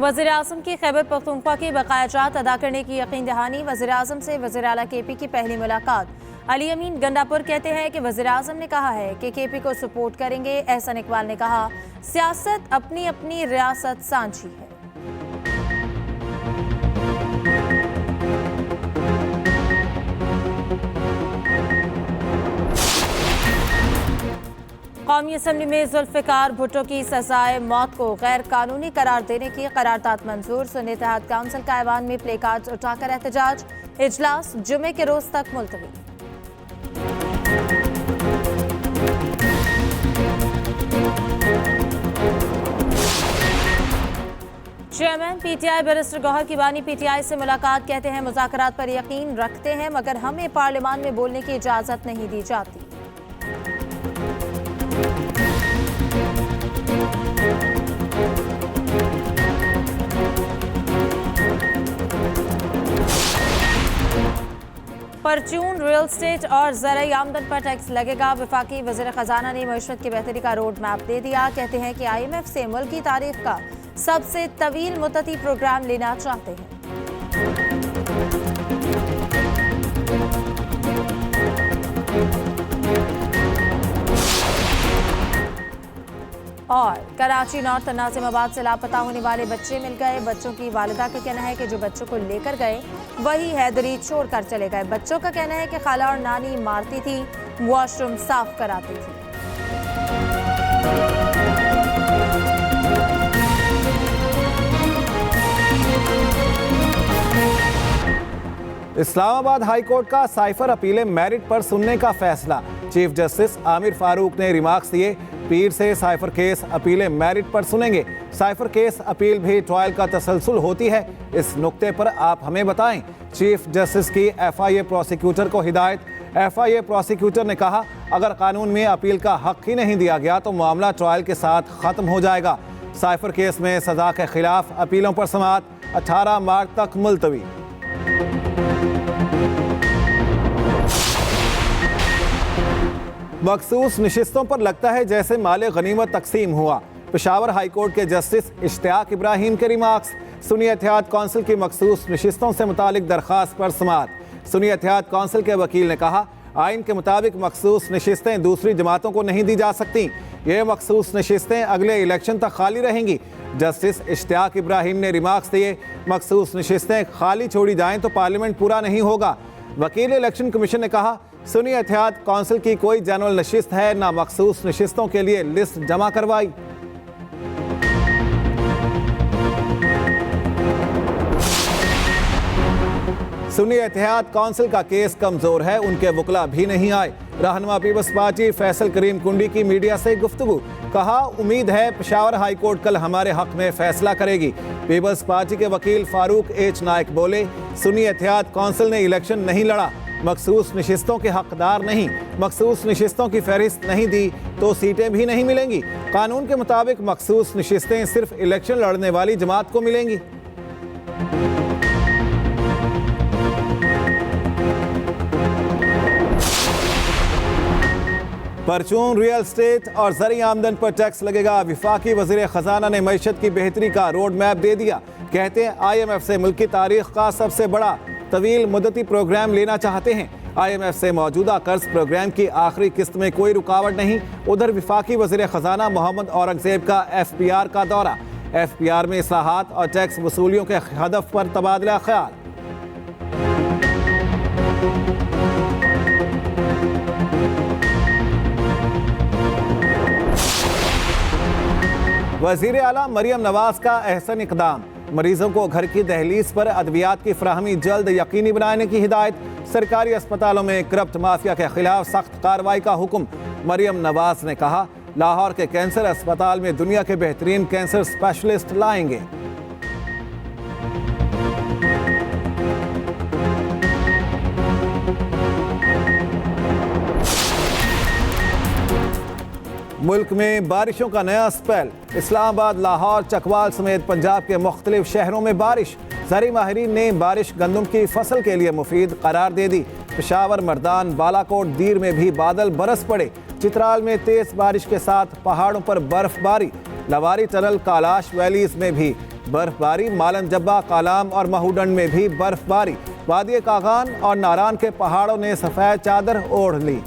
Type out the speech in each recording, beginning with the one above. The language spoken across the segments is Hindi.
वज़ीर-ए-आज़म की खैबर पख्तूनख्वा की बकायाजात अदा करने की यकीन दहानी। वज़ीर-ए-आज़म से वज़ीर आला केपी की पहली मुलाकात। अली अमीन गंडापुर कहते हैं कि वज़ीर-ए-आज़म ने कहा है कि केपी को सपोर्ट करेंगे। एहसन इकबाल ने कहा, सियासत अपनी अपनी रियासत सांझी है। कौमी असम्बली में जुल्फ़िकार भुट्टो की सजाए मौत को गैर कानूनी करार देने की करारदाद मंजूर। सुन्नी इत्तेहाद काउंसिल का ऐवान में प्ले कार्ड्स उठाकर एहतजाज। इजलास जुमे के रोज तक मुलतवी। चेयरमैन पीटीआई बैरिस्टर गौहर किवानी पीटीआई से मुलाकात। कहते हैं मुज़ाकरात पर यकीन रखते हैं मगर हमें पार्लियामान में बोलने की इजाज़त नहीं दी जाती। परचून रियल स्टेट और ज़राई आमदन पर टैक्स लगेगा। वफाकी वज़ीर ख़जाना ने मईशत की बेहतरी का रोड मैप दे दिया। कहते हैं कि IMF से मुल्क की तारीख का सबसे तवील मुद्दती प्रोग्राम लेना चाहते हैं। और कराची नॉर्थ नाजिमाबाद से लापता होने वाले बच्चे मिल गए। बच्चों की वालिदा का कहना है कि जो बच्चों को लेकर गए वही हैदरी छोड़कर चले गए। बच्चों का कहना है कि खाला और नानी मारती थी, वॉशरूम साफ कराती थी। इस्लामाबाद हाई कोर्ट का साइफर अपीलें मेरिट पर सुनने का फैसला। चीफ जस्टिस आमिर फारूक ने रिमार्क्स दिए, पीर से साइफर केस अपीलें मेरिट पर सुनेंगे। साइफर केस अपील भी ट्रायल का तसलसल होती है, इस नुक्ते पर आप हमें बताएं। चीफ जस्टिस की FIA प्रोसिक्यूटर को हिदायत। FIA प्रोसिक्यूटर ने कहा, अगर कानून में अपील का हक ही नहीं दिया गया तो मामला ट्रायल के साथ ख़त्म हो जाएगा। साइफर केस में सजा के खिलाफ अपीलों पर समाअत 18 मार्च तक मुलतवी। मखसूस नशिस्तों पर लगता है जैसे माले गनीमत तकसीम हुआ। पेशावर हाई कोर्ट के जस्टिस इश्तियाक इब्राहिम के रिमार्क्स। सुन्नी इत्तेहाद काउंसिल की मखसूस नशिस्तों से मुतालिक दरख्वास्त पर समाअत। सुन्नी इत्तेहाद काउंसिल के वकील ने कहा, आइन के मुताबिक मखसूस नशिस्तें दूसरी जमातों को नहीं दी जा सकती। ये मखसूस नशिस्तें अगले इलेक्शन तक खाली रहेंगी। जस्टिस इश्तियाक इब्राहिम ने रिमार्क्स दिए, मखसूस नशिस्तें खाली छोड़ी जाएं तो पार्लियामेंट पूरा नहीं होगा। वकील इलेक्शन कमीशन ने कहा, सुन्नी इत्तेहाद काउंसिल की कोई जनरल नशिस्त है ना मखसूस नशिस्तों के लिए लिस्ट जमा करवाई। सुन्नी इत्तेहाद काउंसिल का केस कमजोर है, उनके वकला भी नहीं आए। रहनुमा पीपल्स पार्टी फैसल करीम कुंडी की मीडिया से गुफ्तगू। कहा, उम्मीद है पेशावर हाई कोर्ट कल हमारे हक में फैसला करेगी। पीपल्स पार्टी के वकील फारूक H नाइक बोले, सुन्नी इत्तेहाद काउंसिल ने इलेक्शन नहीं लड़ा, मखसूस नशिस्तों के हकदार नहीं, मखसूस नशिस्तों की फहरिस्त नहीं दी तो सीटें भी नहीं मिलेंगी। कानून के मुताबिक मखसूस नशिस्तें सिर्फ इलेक्शन लड़ने वाली जमात को मिलेंगी। परचून रियल स्टेट और ज़राई आमदन पर टैक्स लगेगा। वफाकी वज़ीर ख़जाना ने मईशत की बेहतरी का रोड मैप दे दिया। कहते हैं IMF से मुल्क की तारीख का सबसे बड़ा तवील मुद्दती प्रोग्राम लेना चाहते हैं। IMF से मौजूदा कर्ज प्रोग्राम की आखिरी किस्त में कोई रुकावट नहीं। उधर वफाकी वज़ीर ख़जाना मोहम्मद औरंगज़ेब का FPR का दौरा। FPR में इस्लाहात और टैक्स वसूलियों के हदफ पर तबादला ख्याल। वज़ीर आला मरियम नवाज का अहसन इक़दाम। मरीजों को घर की दहलीज पर अद्वियात की फराहमी जल्द यकीनी बनाने की हिदायत। सरकारी अस्पतालों में करप्ट माफिया के खिलाफ सख्त कार्रवाई का हुक्म। मरियम नवाज ने कहा, लाहौर के कैंसर अस्पताल में दुनिया के बेहतरीन कैंसर स्पेशलिस्ट लाएंगे। मुल्क में बारिशों का नया स्पेल। इस्लामाबाद, लाहौर, चकवाल समेत पंजाब के मुख्तलिफ शहरों में बारिश। ज़राई माहिरीन ने बारिश गंदम की फसल के लिए मुफीद करार दे दी। पेशावर, मर्दान, बालाकोट, दीर में भी बादल बरस पड़े। चित्राल में तेज बारिश के साथ पहाड़ों पर बर्फबारी। लवारी टनल, कालाश वैलीज में भी बर्फबारी, मालन जब्बा, कालाम और महूडंड में भी बर्फबारी। वादी कागान और नारान के पहाड़ों ने सफेद चादर ओढ़ ली।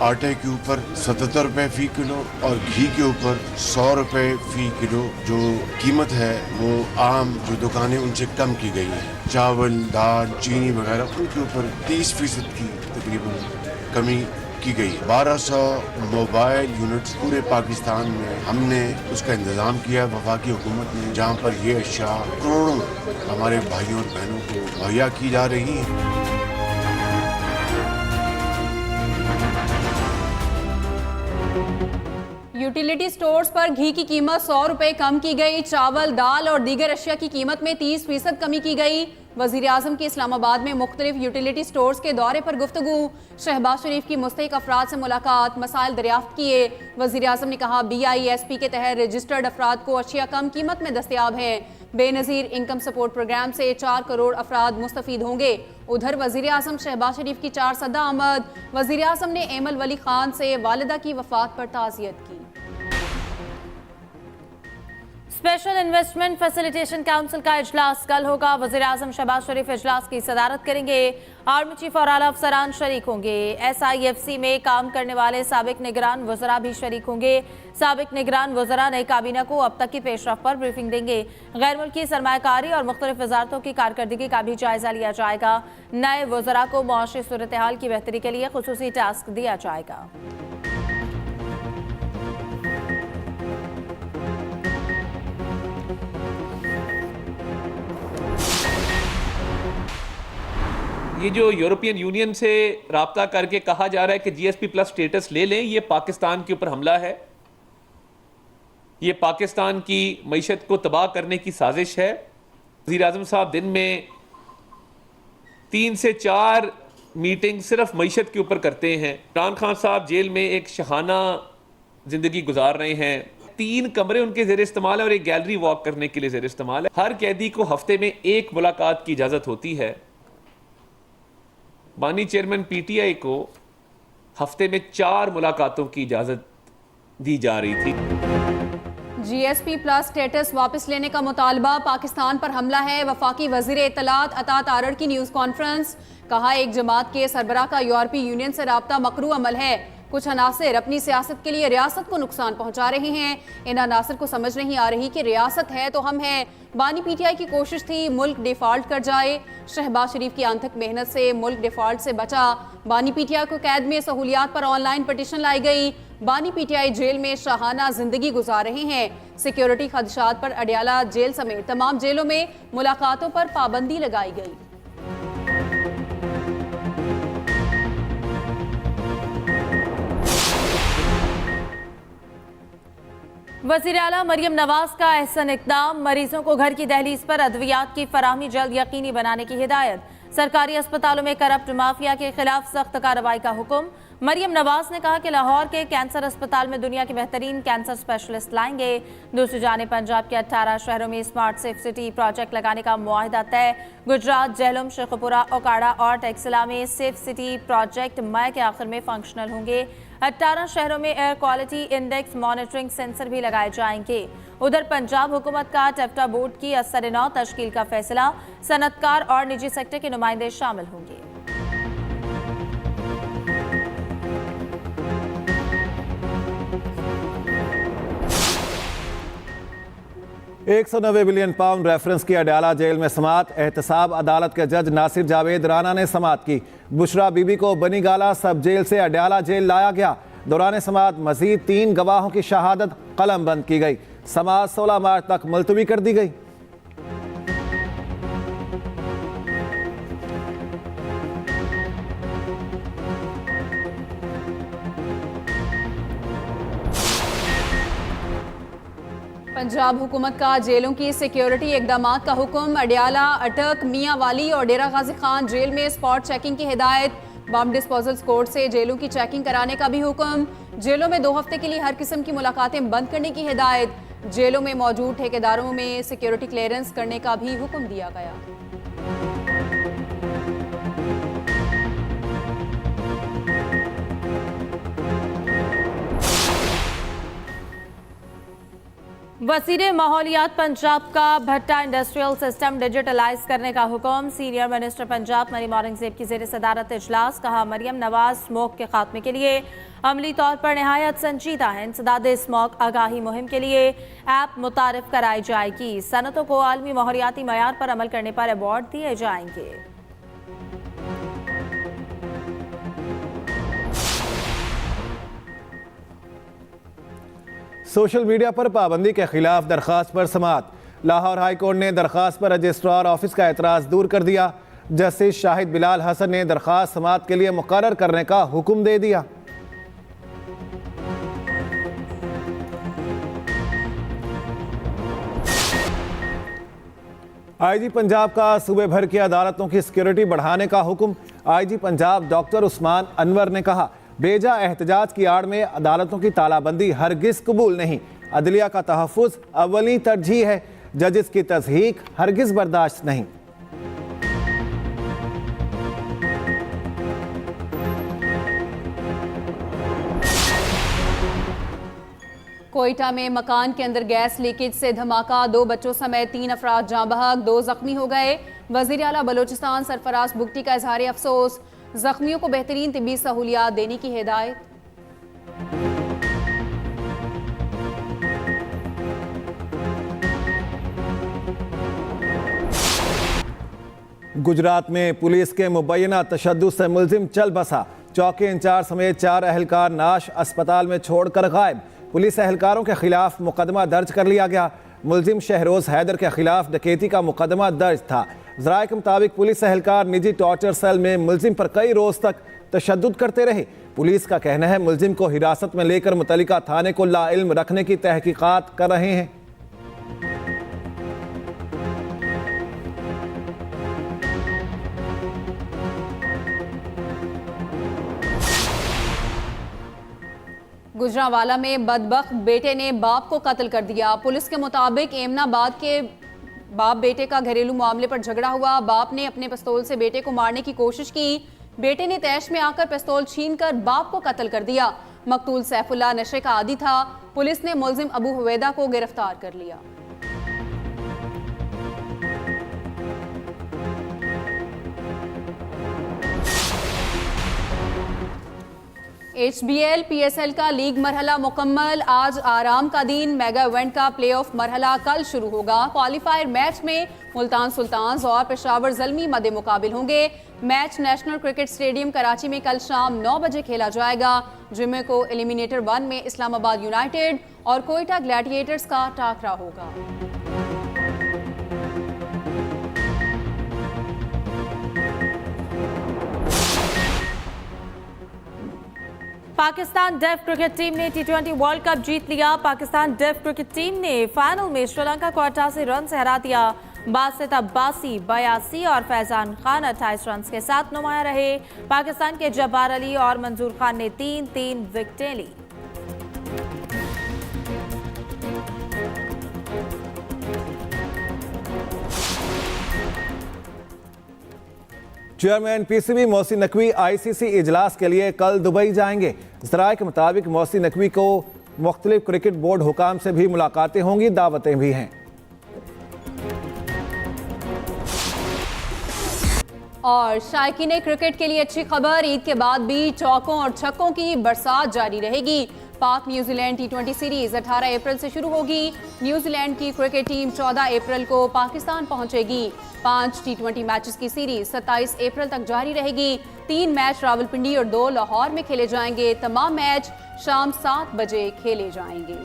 आटे के ऊपर 77 रुपए फी किलो और घी के ऊपर 100 रुपए फी किलो जो कीमत है वो आम जो दुकानें उनसे कम की गई है। चावल, दाल, चीनी वगैरह उनके ऊपर 30% की तकरीबन कमी की गई। 1200 मोबाइल यूनिट्स पूरे पाकिस्तान में हमने उसका इंतजाम किया वफाकी हुकूमत ने, जहाँ पर ये अशिया करोड़ों हमारे भाइयों और बहनों को मुहैया की जा रही है। यूटिलिटी स्टोर्स पर घी की कीमत 100 रुपए कम की गई। चावल, दाल और दीगर अशिया की कीमत में 30% कमी की गई। वजीर आजम की इस्लामाबाद में मुख्तलिफ यूटिलिटी स्टोर्स के दौरे पर गुफ्तगू। शहबाज शरीफ की मुस्तहिक अफराद से मुलाकात, मसाइल दरियाफ्त किए। वजीर आजम ने कहा BISP के तहत रजिस्टर्ड अफराद को अशिया कम कीमत में दस्तयाब है। बेनज़ीर इनकम सपोर्ट प्रोग्राम से 4 करोड़ अफराद मुस्तफीद होंगे। उधर वजीर आजम शहबाज शरीफ की 4 सदा आमद। वजीर आजम ने एमल वली खान से वालिदा की वफात पर ताज़ियत की। स्पेशल इन्वेस्टमेंट फैसिलिटेशन काउंसिल का इजलास कल होगा। वज़ीर आज़म शहबाज शरीफ इजलास की सदारत करेंगे। आर्मी चीफ और आला अफसरान शरीक होंगे। SIFC में काम करने वाले साबिक निगरान वज़रा भी शरीक होंगे। साबिक निगरान वज़रा नई काबीना को अब तक की पेशरफ पर ब्रीफिंग देंगे। गैर मुल्की सरमायाकारी और मुख्तलिफ वजारतों की कारकर्दगी का भी जायजा लिया जाएगा। नए वज़रा को मुआशी सूरत हाल की बेहतरी के लिए खुसूसी टास्क दिया जाएगा। ये जो यूरोपियन यूनियन से राब्ता करके कहा जा रहा है कि GSP+ स्टेटस ले लें, ये पाकिस्तान के ऊपर हमला है। ये पाकिस्तान की मईशत को तबाह करने की साजिश है। वज़ीर आज़म साहब दिन में 3 से 4 मीटिंग सिर्फ मईशत के ऊपर करते हैं। इमरान खान साहब जेल में एक शहाना जिंदगी गुजार रहे हैं। 3 कमरे उनके ज़ेर इस्तेमाल है और एक गैलरी वॉक करने के लिए ज़ेर इस्तेमाल है। हर कैदी को हफ्ते में 1 मुलाकात की इजाज़त होती है। बानी चेयरमैन PTI को हफ्ते में 4 मुलाकातों की इजाजत दी जा रही थी। GSP+ स्टेटस वापस लेने का मुतालबा, पाकिस्तान पर हमला है। वफाकी वजीर इत्तलात अता तारड़ की न्यूज़ कॉन्फ्रेंस। कहा एक जमात के सरबराह का यूरोपीय यूनियन से राब्ता मकरू अमल है। कुछ अनासर अपनी सियासत के लिए रियासत को नुकसान पहुंचा रहे हैं। इन अनासर को समझ नहीं आ रही कि रियासत है तो हम हैं। बानी PTI की कोशिश थी मुल्क डिफॉल्ट कर जाए। शहबाज शरीफ की अनथक मेहनत से मुल्क डिफॉल्ट से बचा। बानी PTI को कैद में सहूलियात पर ऑनलाइन पटिशन लाई गई। बानी PTI जेल में शाहाना जिंदगी गुजार रहे हैं। सिक्योरिटी खदशात पर अडयाला जेल समेत तमाम जेलों में मुलाकातों पर पाबंदी लगाई गई। वज़ीर आला मरियम नवाज का अहसन इक़दाम, मरीजों को घर की दहलीज पर अद्वियात की फराहमी जल्द यकीनी बनाने की हिदायत। सरकारी अस्पतालों में करप्ट माफिया के खिलाफ सख्त कार्रवाई का हुक्म। मरियम नवाज ने कहा कि लाहौर के कैंसर अस्पताल में दुनिया के बेहतरीन कैंसर स्पेशलिस्ट लाएंगे। दूसरी जानिब पंजाब के 18 शहरों में स्मार्ट सेफ सिटी प्रोजेक्ट लगाने का मुआहिदा तय। गुजरात, झेलम, शेखपुरा, ओकाड़ा और टेक्सिला में सेफ सिटी प्रोजेक्ट मई के आखिर में फंक्शनल होंगे। 18 शहरों में air quality index monitoring sensor भी लगाए जाएंगे। उधर पंजाब हुकूमत का टेफ्टा बोर्ड की असर-ए-नौ तश्कील का फैसला। सनतकार और निजी सेक्टर के नुमाइंदे शामिल होंगे। 190 बिलियन पाउंड रेफरेंस की अडयाला जेल में समात। एहतसाब अदालत के जज नासिर जावेद राना ने समात की। बुशरा बीबी को बनीगाला सब जेल से अडयाला जेल लाया गया। दौरान समात मजीद 3 गवाहों की शहादत कलम बंद की गई। समात 16 मार्च तक मुलतवी कर दी गई। पंजाब हुकूमत का जेलों की सिक्योरिटी इकदामात का हुक्म। अडयाला, अटक, मियाँ वाली और डेरा गाजी खान जेल में स्पॉट चेकिंग की हिदायत। बम डिस्पोजल कोर्ट से जेलों की चेकिंग कराने का भी हुक्म। जेलों में 2 हफ्ते के लिए हर किस्म की मुलाकातें बंद करने की हिदायत। जेलों में मौजूद ठेकेदारों में सिक्योरिटी क्लियरेंस करने का भी हुक्म दिया गया। वज़ीर माहौलियात पंजाब का भट्टा इंडस्ट्रियल सिस्टम डिजिटलाइज करने का हुक्म। सीनियर मिनिस्टर पंजाब मरीम औरंगजेब की ज़ेर सदारत इजलास। कहा मरियम नवाज स्मोक के खात्मे के लिए अमली तौर पर नहायत संजीदा है। इंसदाद स्मोक आगाही मुहिम के लिए ऐप मुतारिफ कराई जाएगी। सनतों को आलमी माहौलियाती मयार पर अमल करने पर अवार्ड दिए जाएंगे। सोशल मीडिया पर पाबंदी के खिलाफ दरखास्त पर समाअत। लाहौर हाई कोर्ट ने दरखास्त पर रजिस्ट्रार ऑफिस का एतराज़ दूर कर दिया। जस्टिस शाहिद बिलाल हसन ने दरखास्त समाअत के लिए मुकर्रर करने का हुक्म दे दिया। आईजी पंजाब का सूबे भर की अदालतों की सिक्योरिटी बढ़ाने का हुक्म। आईजी पंजाब डॉक्टर उस्मान अनवर ने कहा बेजा एहतजाज की आड़ में अदालतों की तालाबंदी हरगिज कबूल नहीं। अदलिया का तहफ़्फ़ुज़ अव्वली तरजीह है। जजेस की तज़हीक हरगिज बर्दाश्त नहीं। कोयटा में मकान के अंदर गैस लीकेज से धमाका। 2 बच्चों समेत 3 अफराद जाँ बहक, 2 जख्मी हो गए। वज़ीर आला बलोचिस्तान सरफराज बुगटी का इजहार अफसोस। जख्मियों को बेहतरीन तिब्बी सहूलियात देने की हिदायत। गुजरात में पुलिस के मुबैना तशद्दुद से मुलजिम चल बसा। चौकी इंचार्ज समेत 4 एहलकार नाश अस्पताल में छोड़कर गायब। पुलिस एहलकारों के खिलाफ मुकदमा दर्ज कर लिया गया। मुलजिम शहरोज हैदर के खिलाफ डकैती का मुकदमा दर्ज था। ज़राए के मुताबिक पुलिस एहलकार निजी टॉर्चर सेल में मुलजिम पर कई रोज़ तक तशद्दुद करते रहे। पुलिस का कहना है मुलजिम को हिरासत में लेकर मुतल्लिका थाने को लाइल्म रखने की तहकीकात कर रहे हैं। गुजरांवाला में बदबख्त बेटे ने बाप को कत्ल कर दिया। पुलिस के मुताबिक एमनाबाद के बाप बेटे का घरेलू मामले पर झगड़ा हुआ। बाप ने अपने पिस्तौल से बेटे को मारने की कोशिश की। बेटे ने तैश में आकर पिस्तौल छीनकर बाप को कत्ल कर दिया। मकतूल सैफुल्लाह नशे का आदी था। पुलिस ने मुलजिम अबू हुवैदा को गिरफ्तार कर लिया। HBL PSL का लीग मरहला मुकम्मल। आज आराम का दिन। मेगा इवेंट का प्लेऑफ मरहला कल शुरू होगा। क्वालिफायर मैच में मुल्तान सुल्तान्स और पेशावर ज़ल्मी मद्दे मुकाबिल होंगे। Match national cricket stadium Karachi में कल शाम 9 बजे खेला जाएगा। जुमे को एलिमिनेटर 1 में इस्लामाबाद यूनाइटेड और कोयटा ग्लैडिएटर्स का टाकरा होगा। पाकिस्तान डेफ क्रिकेट टीम ने T20 वर्ल्ड कप जीत लिया। पाकिस्तान डेफ क्रिकेट टीम ने फाइनल में श्रीलंका को 88 रन से हरा दिया। बासित अब्बासी 82 और फैजान खान 28 रन के साथ नुमाया रहे। पाकिस्तान के जब्बार अली और मंजूर खान ने 3-3 विकेटें ली। Chairman PCB Mohsin Naqvi ICC इजलास के लिए कल दुबई जाएंगे। ज़राए के मुताबिक मोहसिन नकवी को मुख्तलिफ क्रिकेट बोर्ड हुकाम से भी मुलाकातें होंगी, दावतें भी हैं। और शायकीन क्रिकेट के लिए अच्छी खबर। ईद के बाद भी चौकों और छक्कों की बरसात जारी रहेगी। पाक न्यूजीलैंड T20 सीरीज 18 अप्रैल से शुरू होगी। न्यूजीलैंड की क्रिकेट टीम 14 अप्रैल को पाकिस्तान पहुंचेगी। 5 T20 मैचेस की सीरीज 27 अप्रैल तक जारी रहेगी। 3 मैच रावलपिंडी और 2 लाहौर में खेले जाएंगे। तमाम मैच शाम 7 बजे खेले जाएंगे।